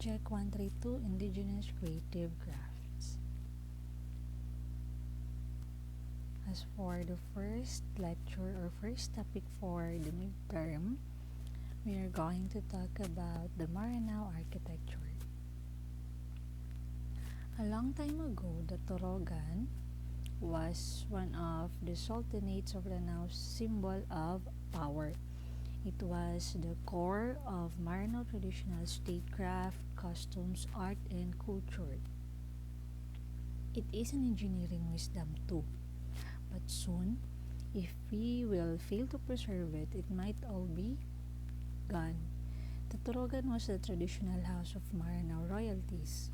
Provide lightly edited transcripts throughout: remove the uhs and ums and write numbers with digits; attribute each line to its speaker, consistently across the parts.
Speaker 1: Project 132 Indigenous Creative Crafts. As for the first lecture or first topic for the midterm, we are going to talk about the Meranao Architecture. A long time ago, the Torigan was one of the sultanates of Maraneo's symbol of power. It was the core of Meranao traditional statecraft, customs, art, and culture. It is an engineering wisdom too, but soon, if we will fail to preserve it, it might all be gone. The Torigan was the traditional house of Meranao royalties.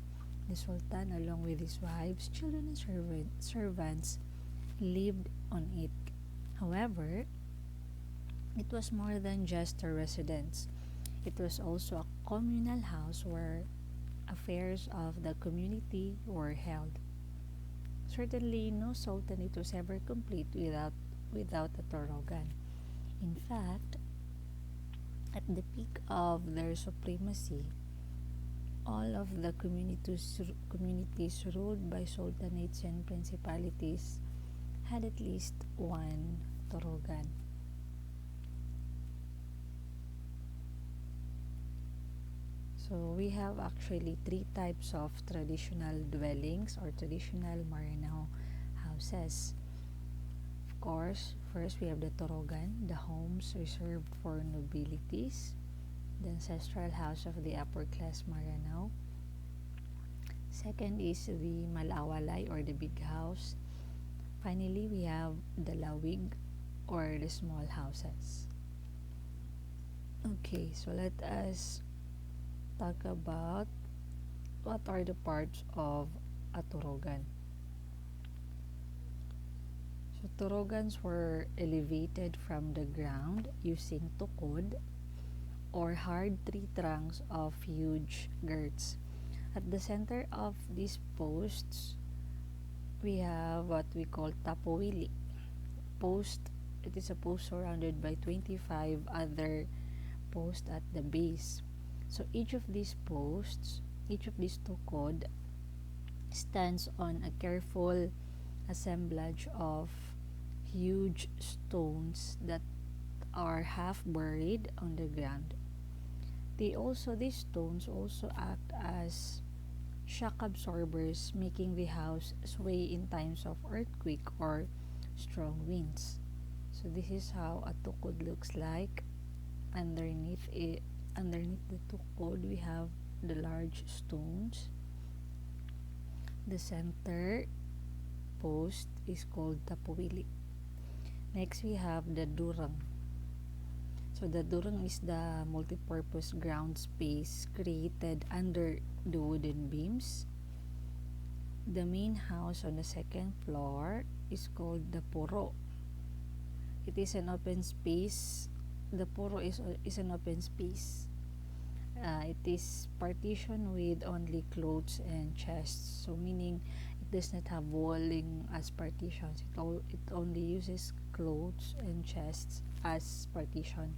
Speaker 1: The Sultan, along with his wives, children, and servants, lived on it. However, it was more than just a residence. It was also a communal house where affairs of the community were held. Certainly, no sultanate was ever complete without a Torigan. In fact, at the peak of their supremacy, all of the communities ruled by sultanates and principalities had at least one Torigan. So we have actually three types of traditional dwellings or traditional Meranao houses. Of course, first we have the Torigan, the homes reserved for nobilities, the ancestral house of the upper class Meranao. Second is the Malawa or the big house. Finally, we have the Lawig or the small houses. Okay, so let us talk about what are the parts of a Torigan. So Torogans were elevated from the ground using tukod or hard tree trunks of huge girths. At the center of these posts, we have what we call Tapoville. It is a post surrounded by 25 other posts at the base. So each of these tukod, stands on a careful assemblage of huge stones that are half buried on the ground. These stones also act as shock absorbers, making the house sway in times of earthquake or strong winds. So this is how a tukod looks like. Underneath the tukod, we have the large stones. The center post is called Tapoville. Next, we have the Duran. So the Duran is the multi-purpose ground space created under the wooden beams. The main house on the second floor is called the Puro. It is an open space. The Puro is an open space. It is partitioned with only clothes and chests. So meaning it does not have walling as partitions. It only uses clothes and chests as partition.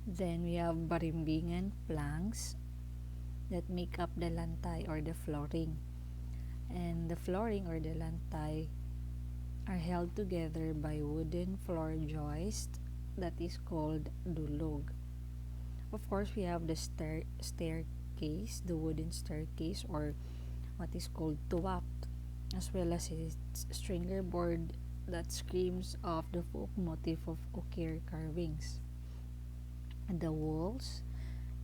Speaker 1: Then we have barimbingan planks that make up the lantay or the flooring. And the flooring or the lantay are held together by wooden floor joist that is called dulog. Of course, we have the staircase, the wooden staircase, or what is called tuwak, as well as its stringer board that screams of the folk motif of ukir carvings. And the walls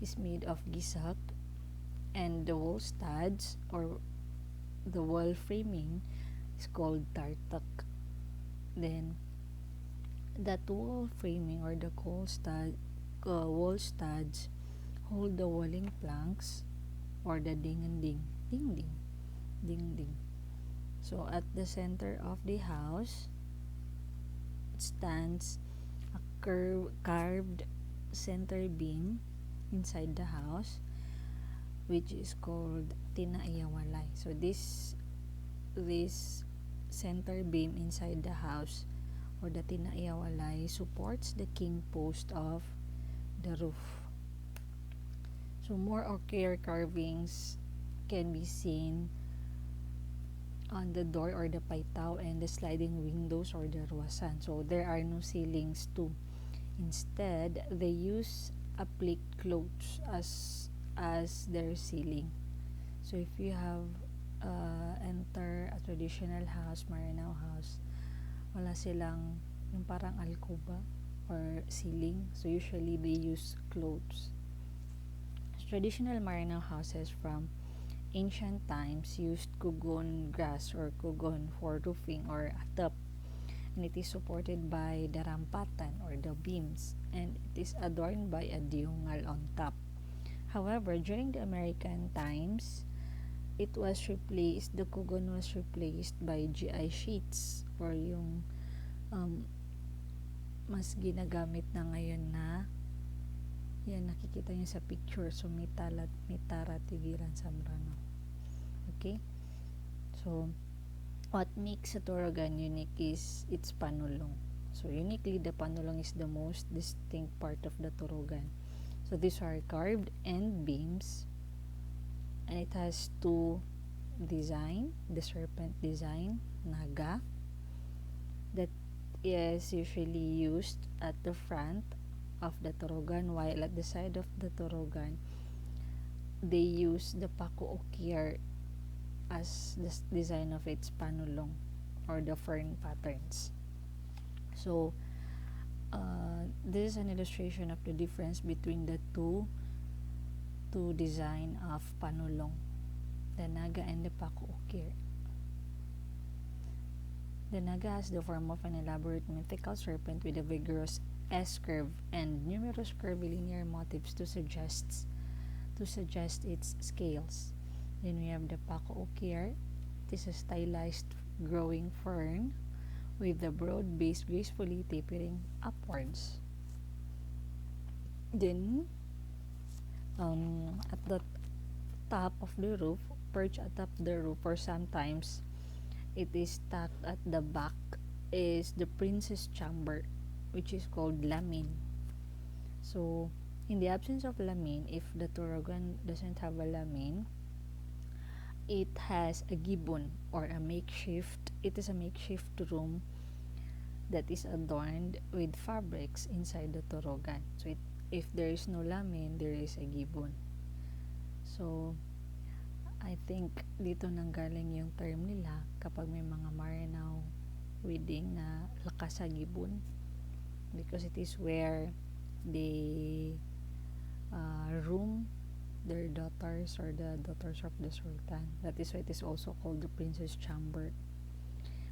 Speaker 1: is made of gisak, and the wall studs or the wall framing is called tartak. Then that wall framing or the wall studs hold the walling planks or the ding. So at the center of the house stands a carved center beam inside the house, which is called tinaiawalay. So this center beam inside the house or the tinaiawalay supports the king post of the roof. So more ocular carvings can be seen on the door or the paitaw and the sliding windows or the ruwasan. So there are no ceilings too. Instead, they use applique clothes as their ceiling. So if you have enter a traditional house, Maranao house, wala silang yung parang alcoba or ceiling. So usually they use clothes. Traditional Maranao houses from ancient times used kugon grass or kugon for roofing or atap, and it is supported by the rampatan or the beams, and it is adorned by a diungal on top. However, during the American times, the kugon was replaced by GI sheets or yung mas ginagamit na ngayon na yan nakikita niyo sa picture. So may tara tigiran sa Meranao. Okay? So what makes a Torigan unique is its panulong. So uniquely, the panulong is the most distinct part of the Torigan. So these are carved end beams, and it has two design, the serpent design, naga, that is usually used at the front of the Torigan, while at the side of the Torigan, they use the pako okir as the design of its panulong or the fern patterns. So this is an illustration of the difference between the two design of panulong, the naga and the pako okir. The naga has the form of an elaborate mythical serpent with a vigorous S-curve and numerous curvilinear motifs to suggest its scales. Then we have the pako okir. It is a stylized growing fern with the broad base gracefully tapering upwards. Then, at the top of the roof, perched atop the roof, or sometimes it is tucked at the back, is the princess chamber, which is called lamin. So, in the absence of lamin, if the Torigan doesn't have a lamin, it has a gibon or a makeshift. It is a makeshift room that is adorned with fabrics inside the Torigan. So, if there is no lamin, there is a gibon. So, I think dito nanggaling yung term nila kapag may mga Maranao wedding na lakas sa gibon, because it is where they room their daughters or the daughters of the Sultan. That is why it is also called the Princess Chamber.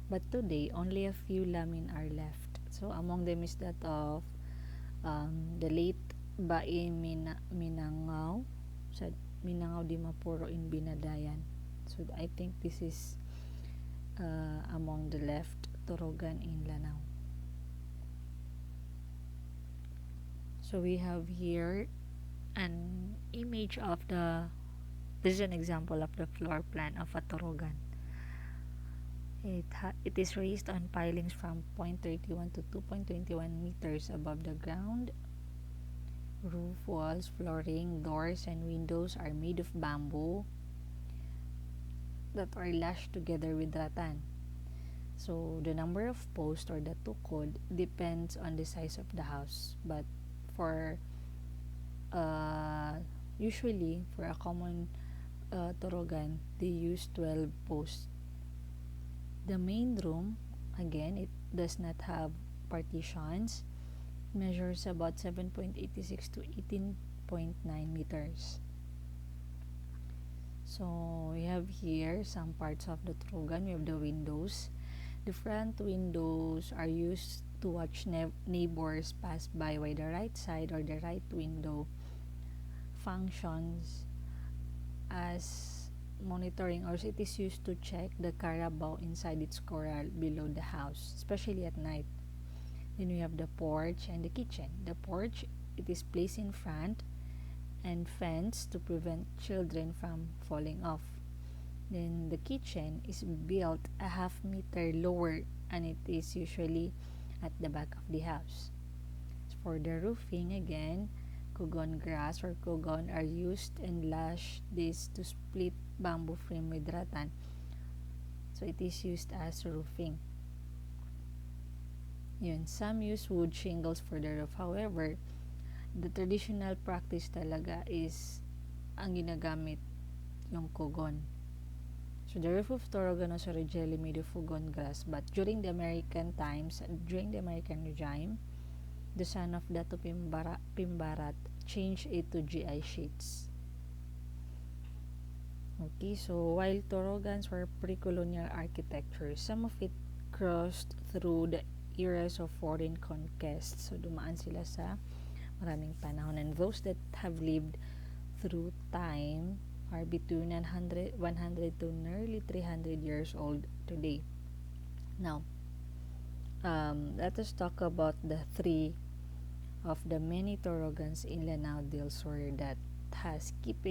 Speaker 1: But today, only a few lamin are left. So among them is that of the late Bae Minangao sa Minangao di Mapuro in Binadayan. So I think this is among the left Torigan in Lanao. So we have here an image of this is an example of the floor plan of a Torigan. It is raised on pilings from 0.31 to 2.21 meters above the ground. Roof, walls, flooring, doors, and windows are made of bamboo that are lashed together with rattan. So the number of posts or the tukod depends on the size of the house, but for usually for a common Torigan, they use 12 posts. The main room, again, it does not have partitions. It measures about 7.86 to 18.9 meters. So we have here some parts of the Torigan. We have the windows. The front windows are used to watch neighbors pass by, while the right side or the right window functions as monitoring, or it is used to check the carabao inside its corral below the house, especially at night. Then we have the porch and the kitchen. The porch, it is placed in front and fenced to prevent children from falling off. Then the kitchen is built a half meter lower, and it is usually at the back of the house. For the roofing, again, kugon grass or kugon are used and lash this to split bamboo frame with rattan. So it is used as roofing. Yun, some use wood shingles for the roof. However, the traditional practice talaga is ang ginagamit yung kugon. So the roof of Torigan was originally made of kugon grass, but during the American times, during the American regime, the son of Dato Pimbarat changed it to GI sheets. Okay, so while Torogans were pre-colonial architecture, some of it crossed through the eras of foreign conquest. So dumaan sila sa maraming panahon, and those that have lived through time are between 100 to nearly 300 years old today. Now, let us talk about the three of the many Torogans in Lanao del Sur that has keep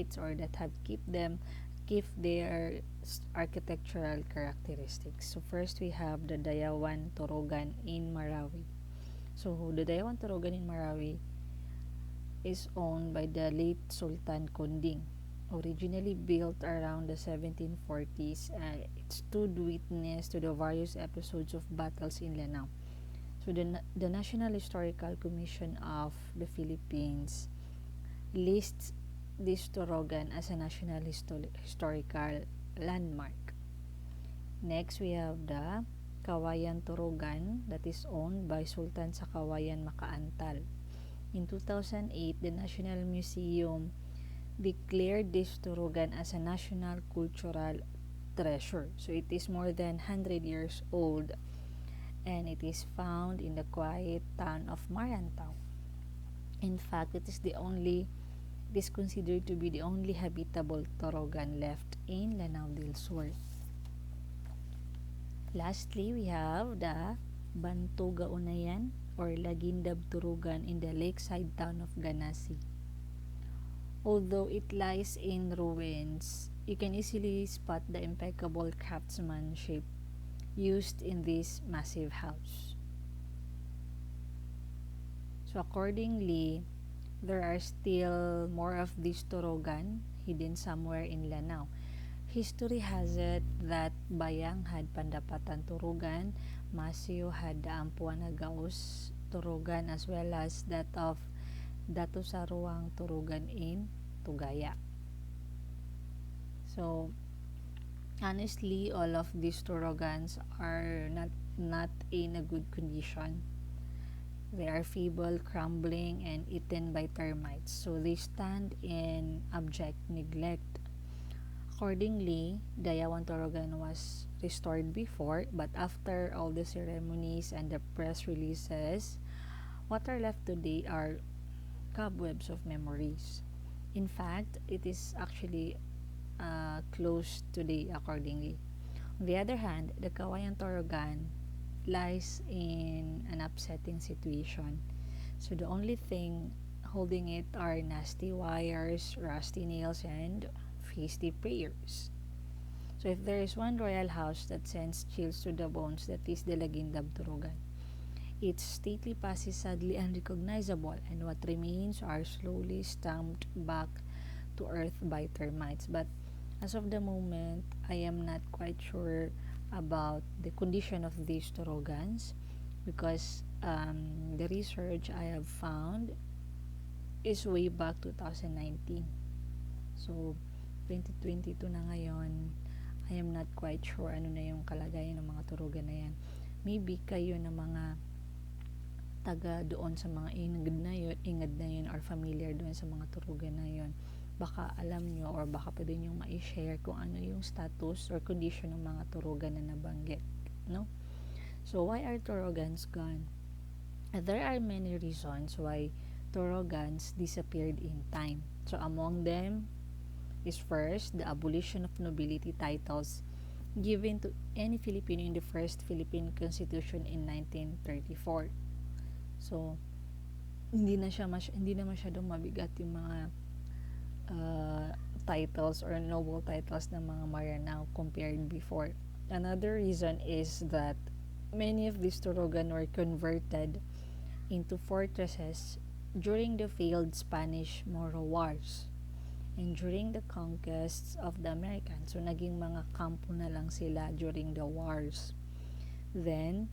Speaker 1: their architectural characteristics. So first we have the Dayawan Torigan in Marawi. So the Dayawan Torigan in Marawi is owned by the late Sultan Konding. Originally built around the 1740s, it stood witness to the various episodes of battles in Lanao. So the National Historical Commission of the Philippines lists this Torigan as a national historical landmark. Next, we have the Kawaian Torigan that is owned by Sultan sa Kawaian Makaantal. In 2008, the National Museum declared this Torigan as a national cultural treasure. So it is more than 100 years old, and it is found in the quiet town of Meranao. In fact, it is considered to be the only habitable Torigan left in Lanao del Sur. Lastly, we have the Bantuga Onayan or Lagindab Torigan in the lakeside town of Ganasi. Although it lies in ruins, you can easily spot the impeccable craftsmanship used in this massive house. So accordingly, there are still more of these Torigan hidden somewhere in Lanao. History has it that Bayang had Panda Patanturugan, Masio had the Ampuanagaos Torigan, as well as that of Dato Saruang Torigan in Tugaya. So honestly, all of these Torogans are not in a good condition. They are feeble, crumbling, and eaten by termites. So they stand in abject neglect. Accordingly, Dayawan Torigan was restored before, but after all the ceremonies and the press releases, what are left today are cobwebs of memories. In fact, it is actually closed today accordingly. On the other hand, the Kawaian Torigan lies in an upsetting situation. So the only thing holding it are nasty wires, rusty nails, and hasty prayers. So if there is one royal house that sends chills to the bones, that is the Lagindab Torigan. Its stately past is sadly unrecognizable, and what remains are slowly stamped back to earth by termites. But as of the moment, I am not quite sure about the condition of these Torogans because the research I have found is way back 2019. So, 2022 na ngayon, I am not quite sure ano na yung kalagayan ng mga Torigan na yan. Maybe kayo na mga taga doon sa mga ingad na yun or familiar doon sa mga Torigan na yun, baka alam nyo or baka pwede nyo ma-share kung ano yung status or condition ng mga Torigan na nabanggit, no? So, why are Torogans gone? There are many reasons why Torogans disappeared in time. So, among them is first, the abolition of nobility titles given to any Filipino in the first Philippine Constitution in 1934. So, hindi na masyadong mabigat yung mga titles or noble titles ng mga Maranao compared before. Another reason is that many of these Torigan were converted into fortresses during the failed Spanish-Moro Wars and during the conquests of the Americans. So, naging mga kampo na lang sila during the wars. Then,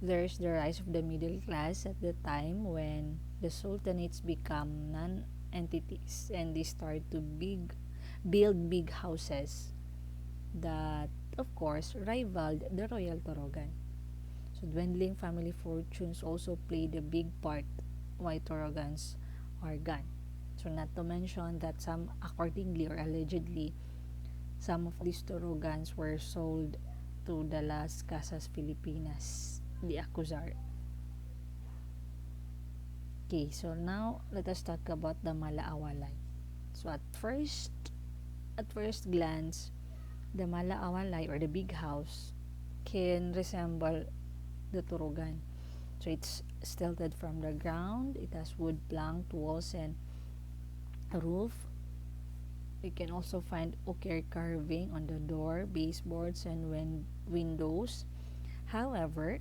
Speaker 1: there's the rise of the middle class at the time when the sultanates become non-entities and they start to build big houses that, of course, rivaled the Royal Torigan. So, dwindling family fortunes also played a big part why Torogans are gone. So, not to mention that some, accordingly or allegedly, some of these Torogans were sold to the Las Casas Filipinas, the Acuzar. Okay, so now let us talk about the Malaawalay. So at first glance, the Malaawalay or the big house can resemble the Torogan. So it's stilted from the ground, it has wood planked walls and a roof. You can also find ochre carving on the door, baseboards, and windows. However,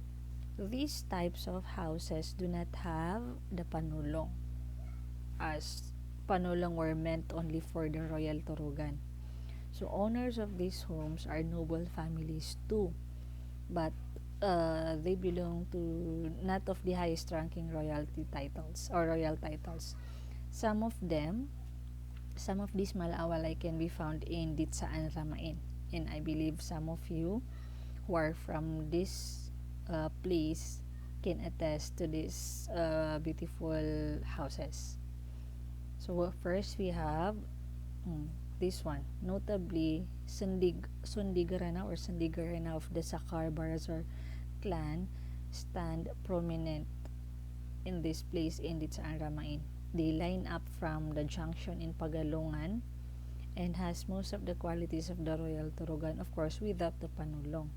Speaker 1: these types of houses do not have the panulong, as panulong were meant only for the Royal Torigan. So owners of these homes are noble families too, but they belong to not of the highest ranking royalty titles or royal titles. Some of these Malaawalay can be found in Ditsa AndraMine, and I believe some of you who are from this place can attest to these beautiful houses. So first we have this one, notably Sundigarana or Sundigarana of the Sakar Barazar clan stand prominent in this place in Ditsa AndraMine. They line up from the junction in Pagalongan and has most of the qualities of the Royal Torigan, of course, without the panulong.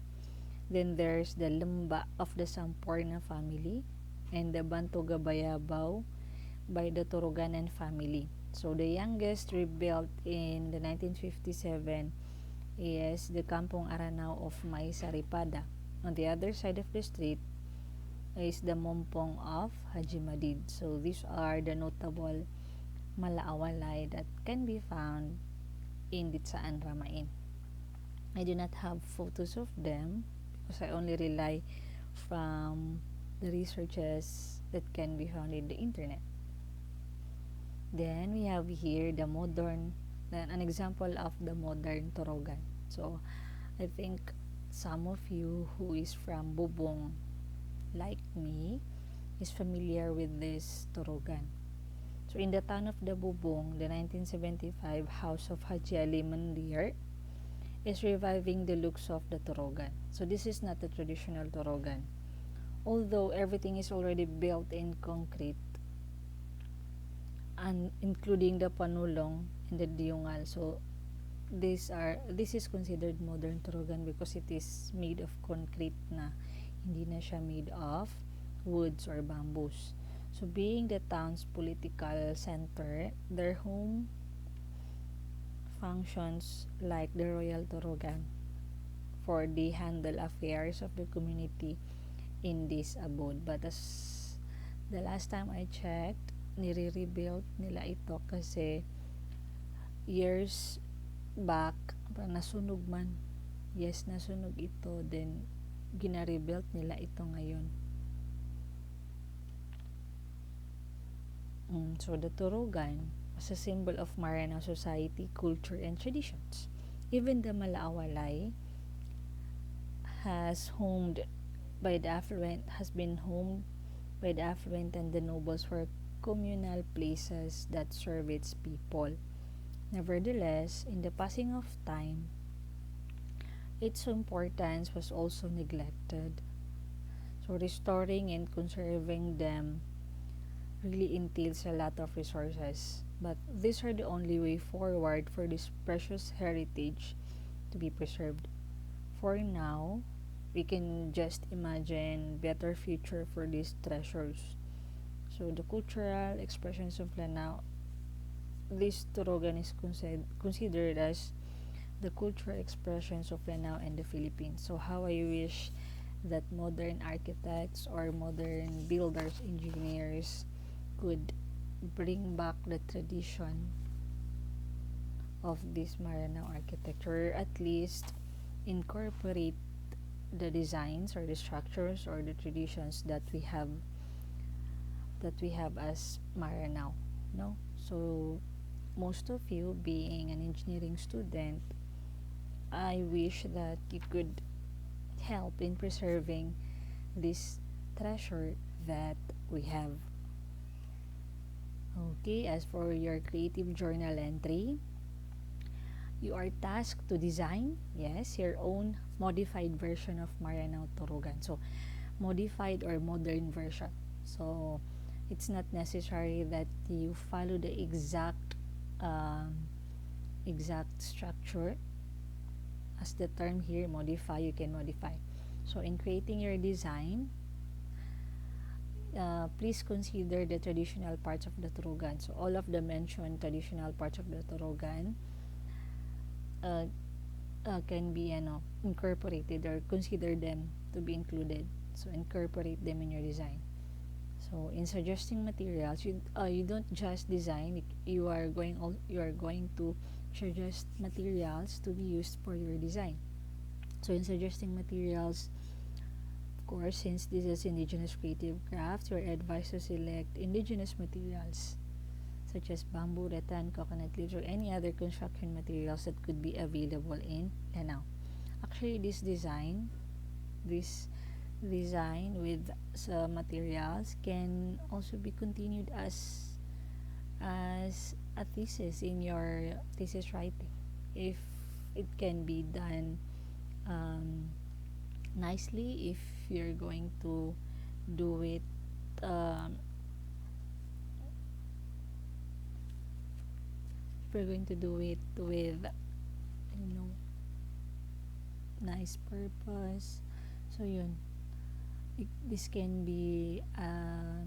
Speaker 1: Then there's the Lumba of the Samporna family and the Bantuga Bayabaw by the Toriganan family. So the youngest rebuilt in the 1957 is the Kampong Aranao of May Saripada. On the other side of the street is the Mompong of Haji Madid. So these are the notable Malaawalay that can be found in Ditsa AndraMine. I do not have photos of them because I only rely from the researches that can be found in the internet. Then we have here an example of the modern Torigan. So I think some of you who is from Bubong like me is familiar with this Torigan. So in the town of the Bubong, the 1975 House of Haji Ali Mandir is reviving the looks of the Torigan. So this is not the traditional Torigan. Although everything is already built in concrete, and including the panulong and the diungal. So this is considered modern Torigan because it is made of concrete na, hindi na siya made of woods or bamboos. So being the town's political center, their home functions like the Royal Torigan, for they handle affairs of the community in this abode. But as the last time I checked, nire-rebuild nila ito kasi years back, nasunog man. Yes, nasunog ito. Then, gina-rebuild nila ito ngayon. So, the Torigan was a symbol of Meranao society, culture, and traditions. Even the Malaawalay has been homed by the affluent and the nobles for communal places that serve its people. Nevertheless, in the passing of time, its importance was also neglected. So restoring and conserving them really entails a lot of resources. But these are the only way forward for this precious heritage to be preserved. For now, we can just imagine better future for these treasures. So the cultural expressions of Lanao, this Torigan is considered as the cultural expressions of Lanao and the Philippines. So how I wish that modern architects or modern builders, engineers could bring back the tradition of this Meranao architecture, or at least incorporate the designs or the structures or the traditions that we have as Meranao, no? So most of you being an engineering student, I wish that you could help in preserving this treasure that we have. Okay, as for your creative journal entry, you are tasked to design, yes, your own modified version of Meranao Torigan. So, modified or modern version. So, it's not necessary that you follow the exact structure. As the term here, modify, you can modify. So, in creating your design, please consider the traditional parts of the Torigan. So, all of the mentioned traditional parts of the Torigan can be incorporated, or consider them to be included. So, incorporate them in your design. So, in suggesting materials, you don't just design. You are going to suggest materials to be used for your design. So, in suggesting materials, of course, since this is Indigenous creative crafts, you are advised to select Indigenous materials such as bamboo, rattan, coconut leaves, or any other construction materials that could be available in Lanao. Actually, this design with materials can also be continued as a thesis in your thesis writing, if it can be done nicely, if you're going to do it with nice purpose. So yun, this can be a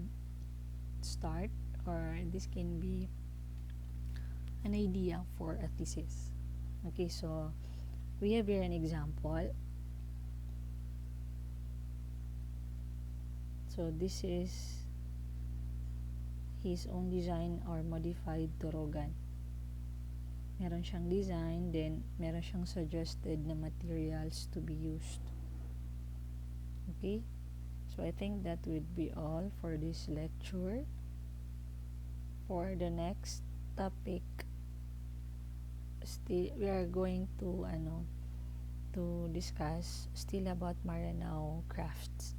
Speaker 1: start, or this can be an idea for a thesis. Okay, so we have here an example. So this is his own design or modified Torigan. Meron siyang design, then meron siyang suggested na materials to be used. Okay? So I think that would be all for this lecture. For the next topic, still we are going to discuss still about Meranao crafts.